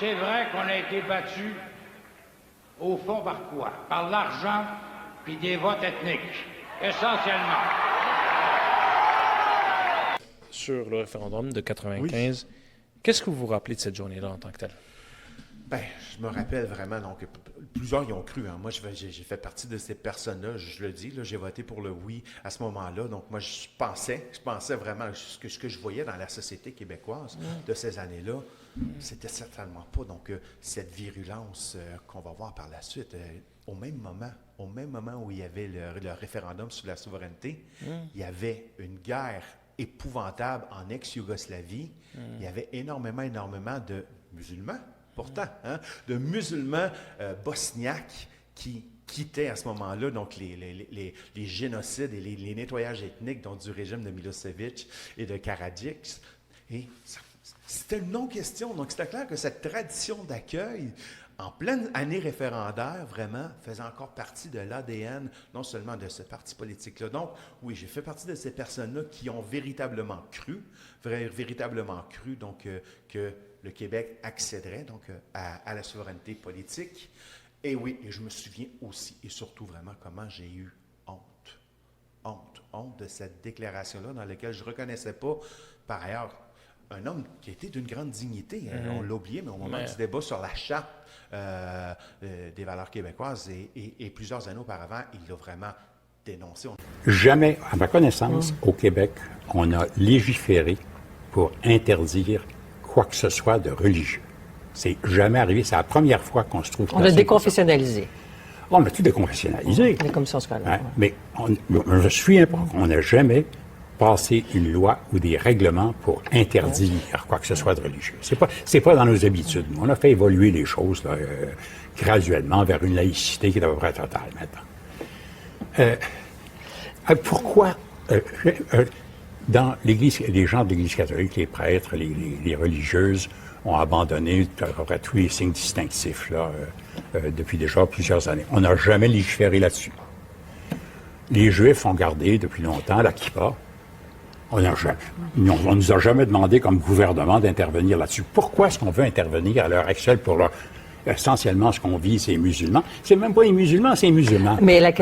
C'est vrai qu'on a été battu, au fond, par quoi? Par l'argent puis des votes ethniques, essentiellement. Sur le référendum de 95, oui. Qu'est-ce que vous vous rappelez de cette journée-là en tant que telle? Bien, je me rappelle vraiment, donc plusieurs y ont cru. Hein. Moi, j'ai fait partie de ces personnes-là, je le dis, là, j'ai voté pour le oui à ce moment-là. Donc, moi, je pensais vraiment ce que je voyais dans la société québécoise de ces années-là, c'était certainement pas donc cette virulence qu'on va voir par la suite. Au même moment où il y avait le référendum sur la souveraineté, il y avait une guerre épouvantable en ex-Yougoslavie. Il y avait énormément de musulmans, pourtant, hein, de musulmans bosniaques qui quittaient à ce moment-là donc les génocides et les nettoyages ethniques donc, du régime de Milosevic et de Karadzic. Et c'était une non-question. Donc, c'était clair que cette tradition d'accueil en pleine année référendaire, vraiment, faisait encore partie de l'ADN, non seulement de ce parti politique-là. Donc, oui, j'ai fait partie de ces personnes-là qui ont véritablement cru donc, que le Québec accéderait donc, à la souveraineté politique. Et oui, et je me souviens aussi et surtout vraiment comment j'ai eu honte de cette déclaration-là dans laquelle je ne reconnaissais pas, par ailleurs, un homme qui était d'une grande dignité. On l'a oublié, mais au moment du débat sur la charte des valeurs québécoises et plusieurs années auparavant, il l'a vraiment dénoncé. Jamais, à ma connaissance, au Québec, on a légiféré pour interdire quoi que ce soit de religieux. C'est jamais arrivé. C'est la première fois qu'on se trouve... On a déconfessionnalisé. On a tout déconfessionnalisé. Les commissions scolaires. Hein? Mais je me souviens pas qu'on n'a jamais passer une loi ou des règlements pour interdire quoi que ce soit de religieux. C'est pas dans nos habitudes. On a fait évoluer les choses là, graduellement vers une laïcité qui est à peu près totale maintenant. Pourquoi dans l'Église, les gens de l'Église catholique, les prêtres, les religieuses ont abandonné à peu près tous les signes distinctifs là, depuis déjà plusieurs années. On n'a jamais légiféré là-dessus. Les Juifs ont gardé depuis longtemps la kippa. On ne nous a jamais demandé comme gouvernement d'intervenir là-dessus. Pourquoi est-ce qu'on veut intervenir à l'heure actuelle pour essentiellement ce qu'on vit, c'est les musulmans? C'est même pas les musulmans, c'est les musulmans. Mais la question